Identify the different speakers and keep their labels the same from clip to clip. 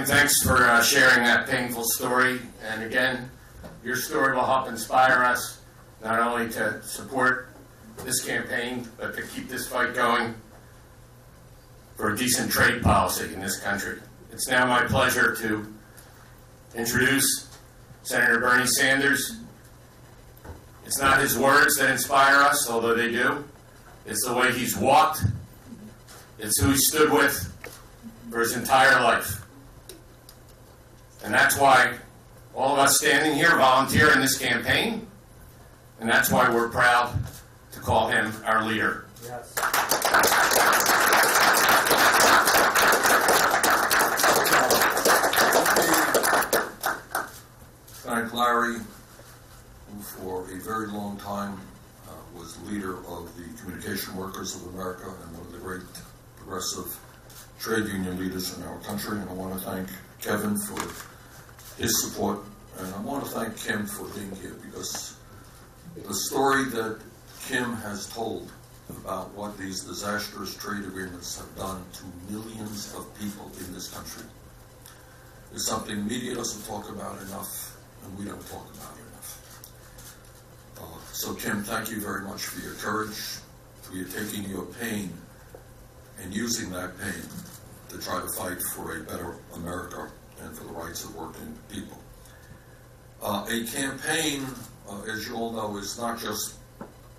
Speaker 1: thanks for sharing that painful story. And again, your story will help inspire us not only to support this campaign, but to keep this fight going for a decent trade policy in this country. It's now my pleasure to introduce Senator Bernie Sanders. It's not his words that inspire us, although they do. It's the way he's walked. It's who he stood with for his entire life. And that's why all of us standing here volunteer in this campaign, and that's why we're proud to call him our leader.
Speaker 2: Yes.
Speaker 3: Thank Larry, who for a very long time was leader of the Communication Workers of America and one of the great progressive trade union leaders in our country. And I want to thank Kevin for his support, and I want to thank Kim for being here, because the story that Kim has told about what these disastrous trade agreements have done to millions of people in this country is something media doesn't talk about enough, and we don't talk about enough. So Kim, thank you very much for your courage, for your taking your pain and using that pain to try to fight for a better America and for the rights of working people. A campaign, as you all know, is not just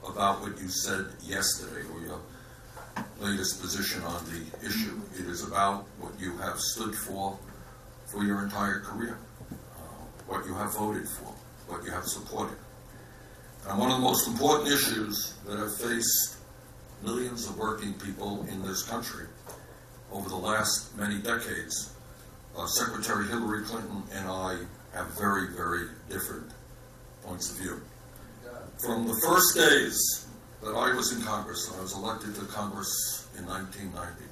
Speaker 3: about what you said yesterday or your latest position on the issue. It is about what you have stood for your entire career, what you have voted for, what you have supported. And one of the most important issues that have faced millions of working people in this country over the last many decades, Secretary Hillary Clinton and I have very, very different points of view. From the first days that I was in Congress, and I was elected to Congress in 1990,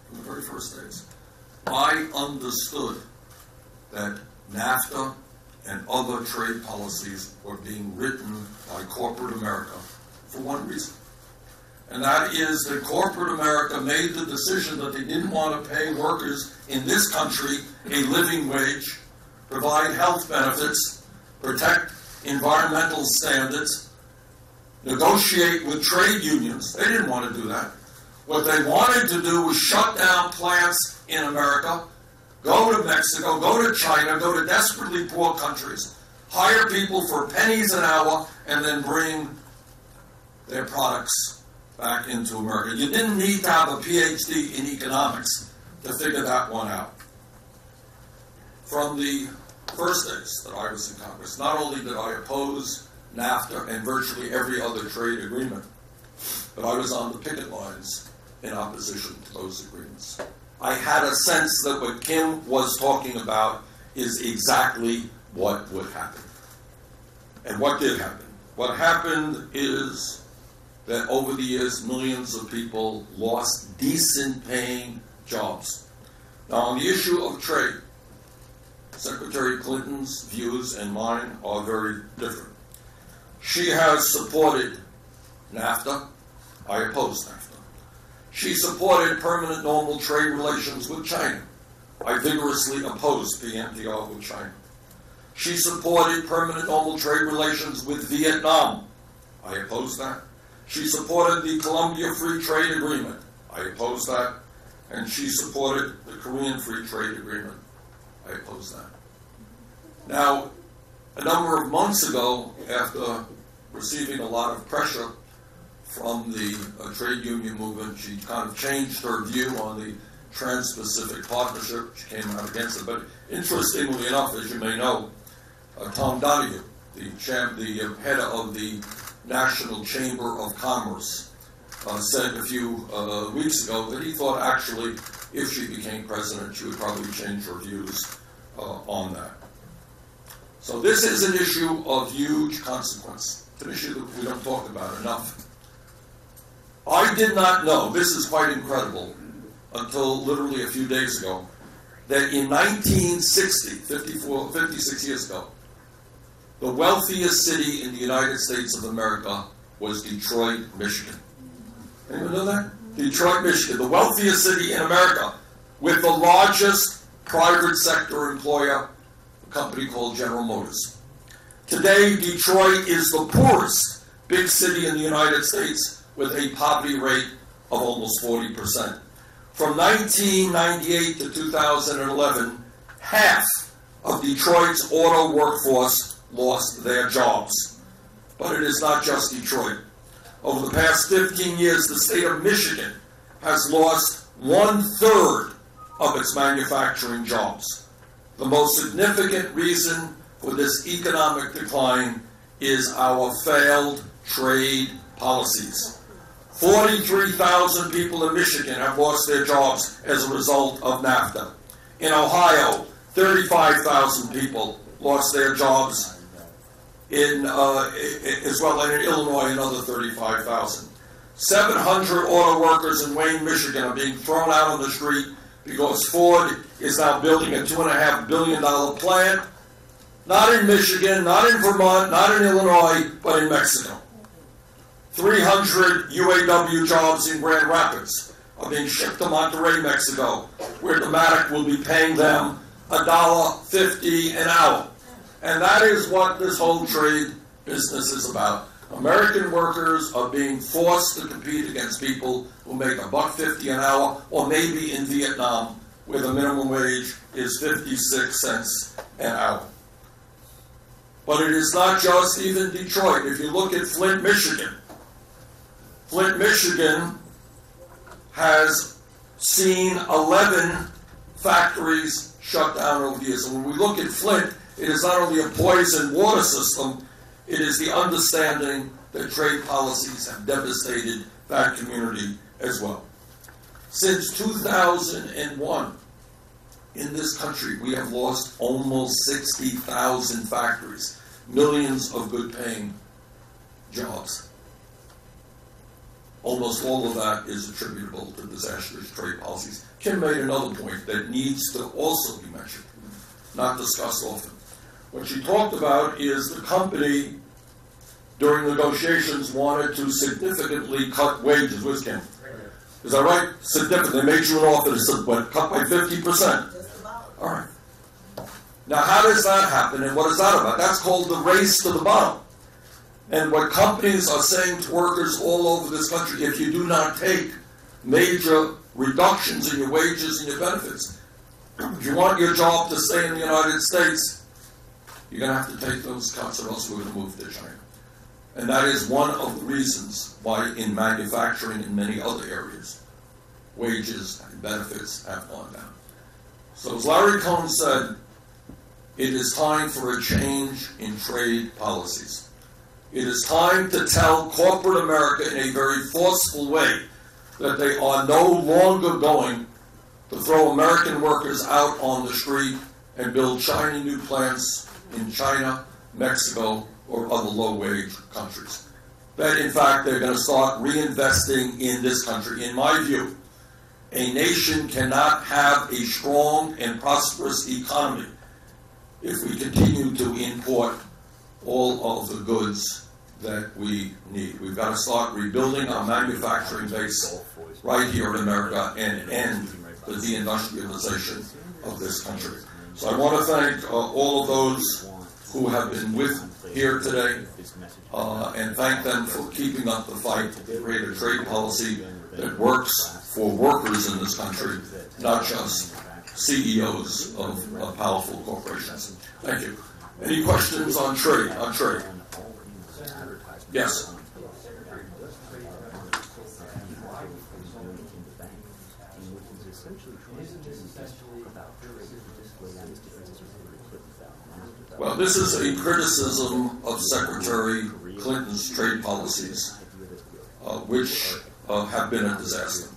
Speaker 3: from the very first days, I understood that NAFTA and other trade policies were being written by corporate America for one reason. And that is that corporate America made the decision that they didn't want to pay workers in this country a living wage, provide health benefits, protect environmental standards, negotiate with trade unions. They didn't want to do that. What they wanted to do was shut down plants in America, go to Mexico, go to China, go to desperately poor countries, hire people for pennies an hour, and then bring their products back into America. You didn't need to have a PhD in economics to figure that one out. From the first days that I was in Congress, not only did I oppose NAFTA and virtually every other trade agreement, but I was on the picket lines in opposition to those agreements. I had a sense that what Kim was talking about is exactly what would happen. And what did happen? What happened is that over the years, millions of people lost decent paying jobs. Now, on the issue of trade, Secretary Clinton's views and mine are very different. She has supported NAFTA. I oppose NAFTA. She supported permanent normal trade relations with China. I vigorously opposed PNTR with China. She supported permanent normal trade relations with Vietnam. I opposed that. She supported the Colombia Free Trade Agreement. I opposed that. And she supported the Korean Free Trade Agreement. I opposed that. Now, a number of months ago, after receiving a lot of pressure from the trade union movement, she kind of changed her view on the Trans-Pacific Partnership. She came out against it. But interestingly enough, as you may know, Tom Donahue, the head of the National Chamber of Commerce, said a few weeks ago that he thought actually if she became president, she would probably change her views on that. So this is an issue of huge consequence. It's an issue that we don't talk about enough. I did not know, this is quite incredible, until literally a few days ago, that in 1960, 56 years ago, the wealthiest city in the United States of America was Detroit, Michigan. Anyone know that? Detroit, Michigan, the wealthiest city in America, with the largest private sector employer, a company called General Motors. Today, Detroit is the poorest big city in the United States with a poverty rate of almost 40%. From 1998 to 2011, half of Detroit's auto workforce lost their jobs. But it is not just Detroit. Over the past 15 years, the state of Michigan has lost 1/3 of its manufacturing jobs. The most significant reason for this economic decline is our failed trade policies. 43,000 people in Michigan have lost their jobs as a result of NAFTA. In Ohio, 35,000 people lost their jobs as well, and in Illinois, another 35,000. 700 auto workers in Wayne, Michigan are being thrown out on the street because Ford is now building a $2.5 billion plant, not in Michigan, not in Vermont, not in Illinois, but in Mexico. 300 UAW jobs in Grand Rapids are being shipped to Monterrey, Mexico, where Dematic will be paying them $1.50 an hour. And that is what this whole trade business is about. American workers are being forced to compete against people who make $1.50 an hour, or maybe in Vietnam, where the minimum wage is 56 cents an hour. But it is not just even Detroit. If you look at Flint, Michigan has seen 11 factories shut down over the years. And when we look at Flint, it is not only a poisoned water system, it is the understanding that trade policies have devastated that community as well. Since 2001, in this country, we have lost almost 60,000 factories, millions of good-paying jobs. Almost all of that is attributable to disastrous trade policies. Kim made another point that needs to also be mentioned, not discussed often. What she talked about is the company, during negotiations, wanted to significantly cut wages. Where's Kim? Is that right? Significant. They made you an offer that said, what, cut by 50%? All right. Now, how does that happen, and what is that about? That's called the race to the bottom. And what companies are saying to workers all over this country, if you do not take major reductions in your wages and your benefits, if you want your job to stay in the United States, you're going to have to take those cuts, or else we're going to move to China. And that is one of the reasons why in manufacturing and many other areas, wages and benefits have gone down. So as Larry Cohn said, it is time for a change in trade policies. It is time to tell corporate America in a very forceful way that they are no longer going to throw American workers out on the street and build shiny new plants in China, Mexico, or other low-wage countries. That, in fact, they're going to start reinvesting in this country. In my view, a nation cannot have a strong and prosperous economy if we continue to import all of the goods that we need. We've got to start rebuilding our manufacturing base right here in America and end the deindustrialization of this country. So I want to thank all of those who have been with here today and thank them for keeping up the fight to create a trade policy that works for workers in this country, not just CEOs of powerful corporations. Thank you. Any questions on trade? Yes. Well, this is a criticism of Secretary Clinton's trade policies, which have been a disaster.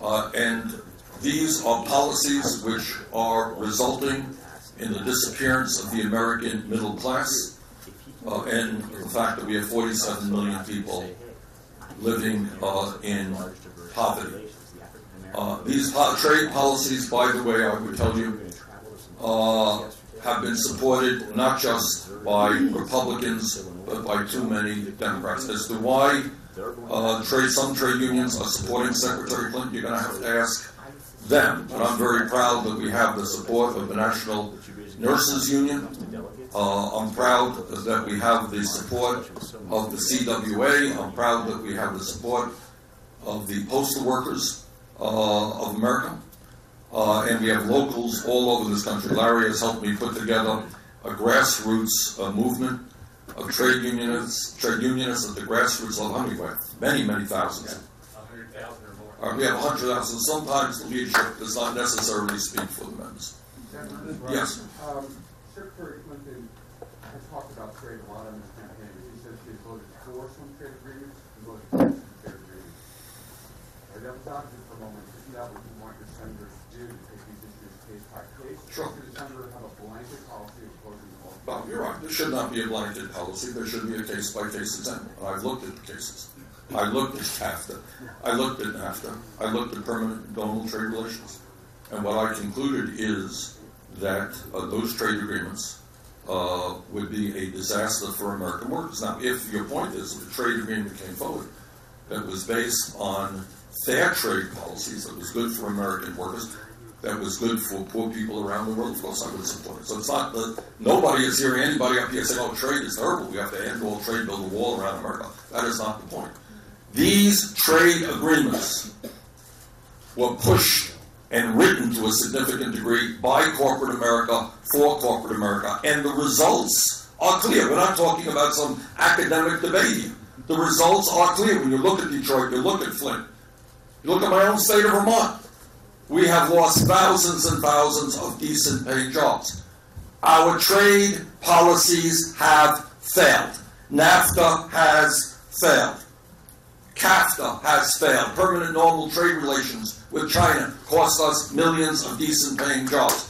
Speaker 3: And these are policies which are resulting in the disappearance of the American middle class and the fact that we have 47 million people living in poverty. These trade policies, by the way, I would tell you, have been supported not just by Republicans, but by too many Democrats. As to why some trade unions are supporting Secretary Clinton, you're going to have to ask them, and I'm very proud that we have the support of the National Nurses Union. I'm proud that we have the support of the CWA. I'm proud that we have the support of the Postal Workers of America. And we have locals all over this country. Larry has helped me put together a grassroots movement of trade unionists at the grassroots level. How many? Many, many thousands.
Speaker 1: 100,000 or more.
Speaker 3: We have 100,000. Sometimes the leadership does not necessarily speak for the members. Yes.
Speaker 2: Secretary Clinton has talked about trade a lot in this campaign. She says she has voted for some trade agreements and voted against some trade agreements. That was opposite for a moment. Isn't that what you want your senators to do, to take these issues case by case?
Speaker 3: Sure.
Speaker 2: Should the senator have a blanket policy of closing all?
Speaker 3: Well, you're right. There should not be a blanket policy. There should be a case-by-case example. And I've looked at the cases. I looked at CAFTA. I looked at NAFTA. I looked at permanent normal trade relations. And what I concluded is that those trade agreements would be a disaster for American workers. Now, if your point is that the trade agreement came forward that was based on fair trade policies, that was good for American workers, that was good for poor people around the world, of course I would support it. So it's not that nobody is hearing anybody up here saying, oh, trade is terrible, we have to end all trade, build a wall around America. That is not the point. These trade agreements were pushed and written to a significant degree by corporate America, for corporate America, and the results are clear. We're not talking about some academic debate here. The results are clear. When you look at Detroit, you look at Flint, you look at my own state of Vermont, we have lost thousands and thousands of decent paid jobs. Our trade policies have failed. NAFTA has failed. CAFTA has failed. Permanent normal trade relations with China cost us millions of decent paying jobs.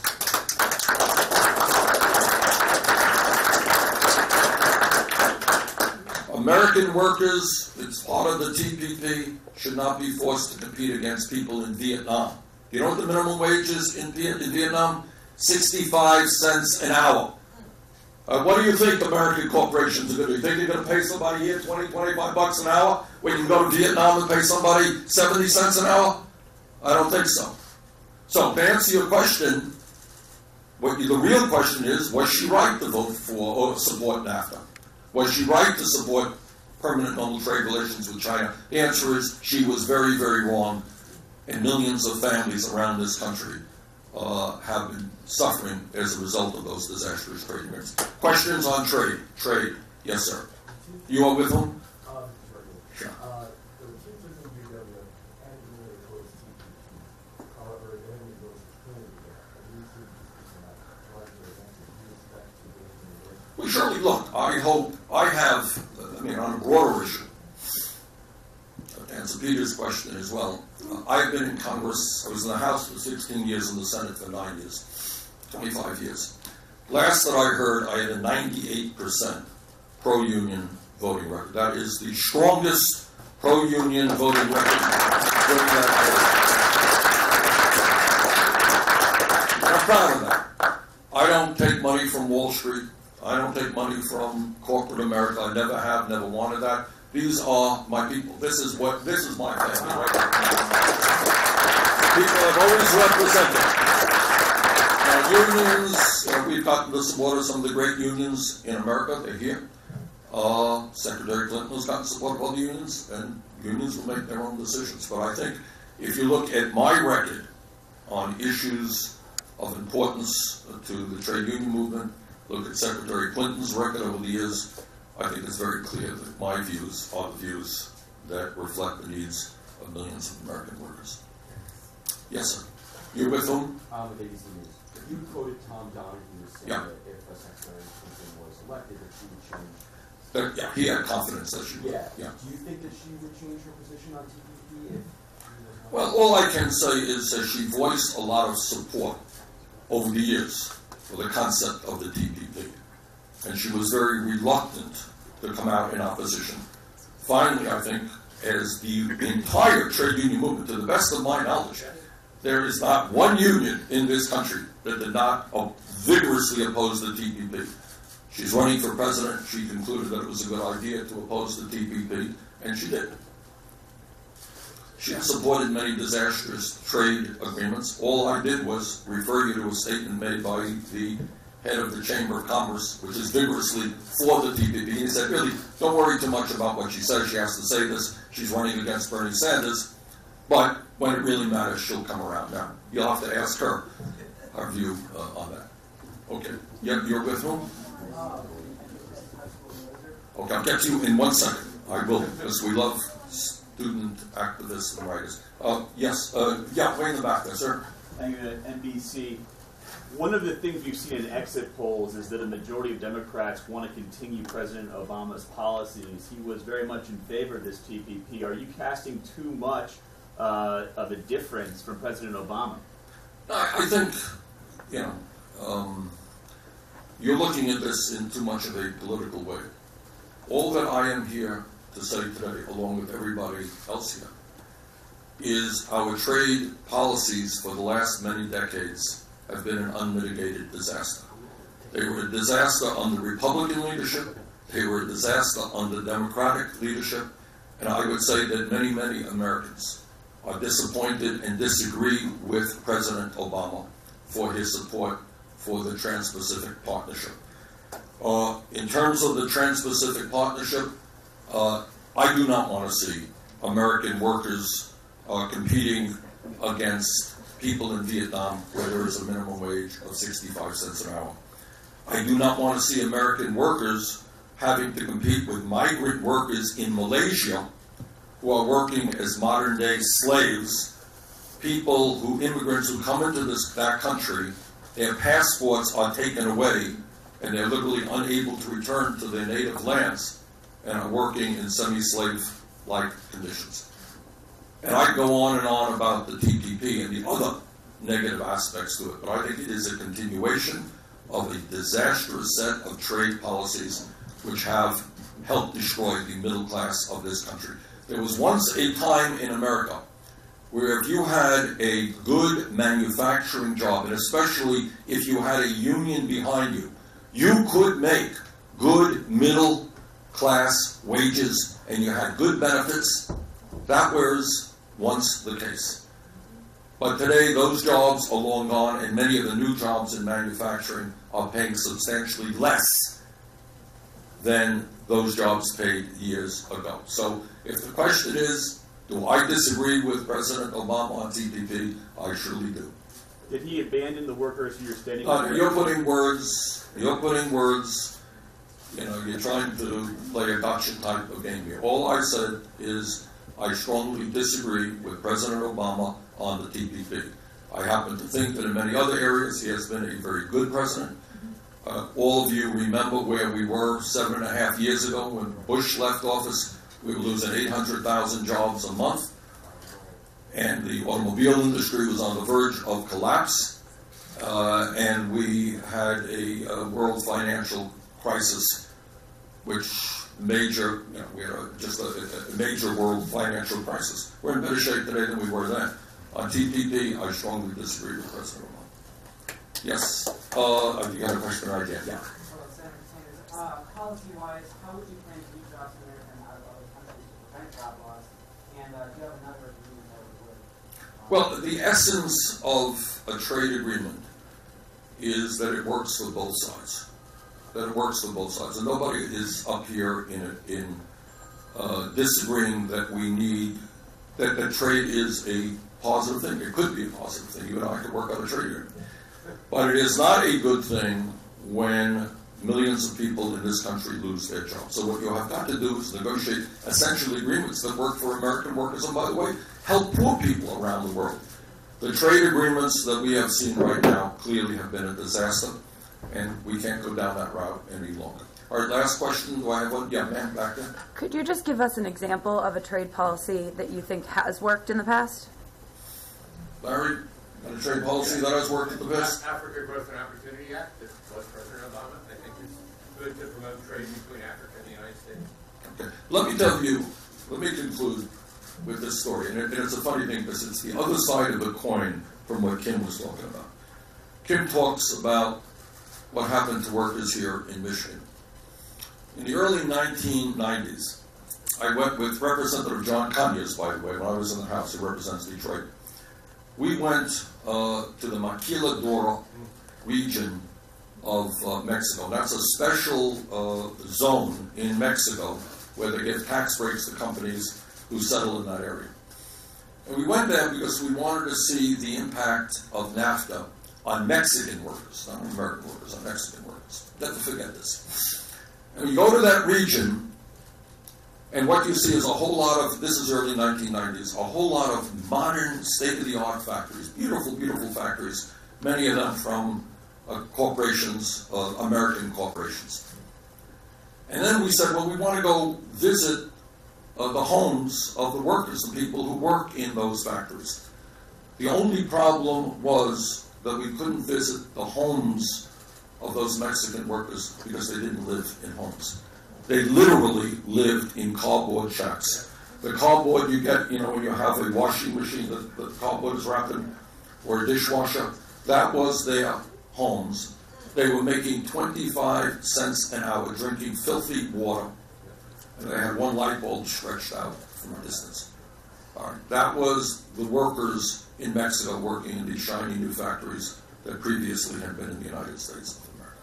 Speaker 3: American workers, it's part of the TPP, should not be forced to compete against people in Vietnam. You know what the minimum wage is in Vietnam? 65 cents an hour. What do you think American corporations are going to do? You think they're going to pay somebody here 20, 25 bucks an hour when you can go to Vietnam and pay somebody 70 cents an hour? I don't think so. So to answer your question, the real question is, was she right to vote for or support NAFTA? Was she right to support permanent normal trade relations with China? The answer is she was very, very wrong, and millions of families around this country have been suffering as a result of those disastrous trade agreements. Questions on trade? Trade. Yes, sir. You are with whom? Sure. We surely look. I hope I have, on a broader issue, to answer Peter's question as well. I've been in Congress, I was in the House for 16 years, in the Senate for 9 years, 25 years. Last that I heard, I had a 98% pro-union voting record. That is the strongest pro-union voting record during that period. I'm proud of that. I don't take money from Wall Street. I don't take money from corporate America. I never have, never wanted that. These are my people. This is my family right now. People I've always represented. Unions, we've gotten the support of some of the great unions in America. They're here. Secretary Clinton has gotten support of other unions, and unions will make their own decisions. But I think if you look at my record on issues of importance to the trade union movement, look at Secretary Clinton's record over the years, I think it's very clear that my views are the views that reflect the needs of millions of American workers. Yes, sir. You with whom?
Speaker 2: With ABC News. You quoted Tom Donahue saying that if Secretary Clinton was elected, that she would change.
Speaker 3: Yeah, he had confidence that she would.
Speaker 2: Yeah.
Speaker 3: Yeah.
Speaker 2: Do you think that she would change her position on TPP?
Speaker 3: Well, all I can say is that she voiced a lot of support over the years for the concept of the TPP. And she was very reluctant to come out in opposition. Finally, I think, as the entire trade union movement, to the best of my knowledge, there is not one union in this country that did not vigorously oppose the TPP. She's running for president. She concluded that it was a good idea to oppose the TPP, and she did. She has supported many disastrous trade agreements. All I did was refer you to a statement made by the head of the Chamber of Commerce, which is vigorously for the TPP. He said, really, don't worry too much about what she says. She has to say this. She's running against Bernie Sanders. But when it really matters, she'll come around. Now, you'll have to ask her view on that. Okay. You're with whom? Okay, I'll get to you in 1 second. I will, because we love student activists and writers. Yes, way in the back there, sir.
Speaker 4: Thank you, NBC. One of the things we've seen in exit polls is that a majority of Democrats want to continue President Obama's policies. He was very much in favor of this TPP. Are you casting too much of a difference from President Obama?
Speaker 3: I think, you're looking at this in too much of a political way. All that I am here to say today, along with everybody else here, is our trade policies for the last many decades have been an unmitigated disaster. They were a disaster under Republican leadership, they were a disaster under Democratic leadership, and I would say that many, many Americans are disappointed and disagree with President Obama for his support for the Trans-Pacific Partnership. In terms of the Trans-Pacific Partnership, I do not want to see American workers competing against people in Vietnam where there is a minimum wage of 65 cents an hour. I do not want to see American workers having to compete with migrant workers in Malaysia who are working as modern-day slaves, immigrants who come into that country, their passports are taken away, and they're literally unable to return to their native lands and are working in semi-slave-like conditions. And I go on and on about the TPP and the other negative aspects to it, but I think it is a continuation of a disastrous set of trade policies which have helped destroy the middle class of this country. There was once a time in America where if you had a good manufacturing job, and especially if you had a union behind you, you could make good middle class wages and you had good benefits. That was once the case. But today those jobs are long gone, and many of the new jobs in manufacturing are paying substantially less than those jobs paid years ago. So if the question is, do I disagree with President Obama on TPP? I surely do.
Speaker 4: Did he abandon the workers who you're standing
Speaker 3: You're putting words, you're trying to play a gotcha type of game here. All I said is I strongly disagree with President Obama on the TPP. I happen to think that in many other areas he has been a very good president. All of you remember where we were 7.5 years ago when Bush left office. We were losing 800,000 jobs a month, and the automobile industry was on the verge of collapse, and we had a world financial crisis, which we had just a major world financial crisis. We're in better shape today than we were then. On TPP, I strongly disagree with President Obama. Yes, you had a question right there. Yeah.
Speaker 5: Policy-wise, how would you plan to keep jobs in America and out of other countries to prevent job loss? And do you have another agreement that would?
Speaker 3: Well, the essence of a trade agreement is that it works for both sides. And nobody is up here in disagreeing that that trade is a positive thing. It could be a positive thing. You and I could work out a trade agreement. But it is not a good thing when millions of people in this country lose their jobs. So what you have got to do is negotiate essential agreements that work for American workers, and by the way, help poor people around the world. The trade agreements that we have seen right now clearly have been a disaster, and we can't go down that route any longer. All right, last question. Do I have one? Yeah, ma'am, back there.
Speaker 6: Could you just give us an example of a trade policy that you think has worked in the past?
Speaker 3: Larry, a trade policy that has worked in the past?
Speaker 1: Africa Growth and Opportunity Act, that was President Obama. I think it's good to promote trade between Africa and the United States.
Speaker 3: Okay. Let me conclude with this story. And it's a funny thing because it's the other side of the coin from what Kim was talking about. Kim talks about what happened to workers here in Michigan. In the early 1990s, I went with Representative John Conyers, by the way, when I was in the House. He represents Detroit. We went to the Maquiladora region of Mexico. That's a special zone in Mexico where they give tax breaks to companies who settle in that area. And we went there because we wanted to see the impact of NAFTA on Mexican workers, not American workers, on Mexican workers. Never forget this. And we go to that region, and what you see is a whole lot of, this is early 1990s, a whole lot of modern, state-of-the-art factories, beautiful, beautiful factories, many of them from corporations, American corporations. And then we said, well, we want to go visit the homes of the workers, the people who work in those factories. The only problem was that we couldn't visit the homes of those Mexican workers because they didn't live in homes. They literally lived in cardboard shacks. The cardboard you get, when you have a washing machine that the cardboard is wrapped in, or a dishwasher, that was their homes. They were making 25 cents an hour, drinking filthy water, and they had one light bulb stretched out from a distance. All right. That was the workers in Mexico working in these shiny new factories that previously had been in the United States of America.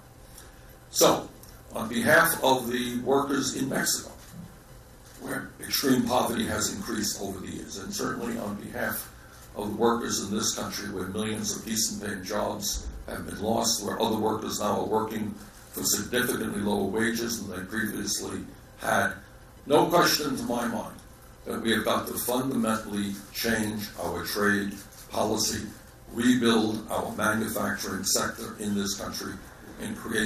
Speaker 3: So, on behalf of the workers in Mexico, where extreme poverty has increased over the years, and certainly on behalf of the workers in this country where millions of decent paying jobs have been lost, where other workers now are working for significantly lower wages than they previously had, no question to my mind that we have got to fundamentally change our trade policy, rebuild our manufacturing sector in this country, and create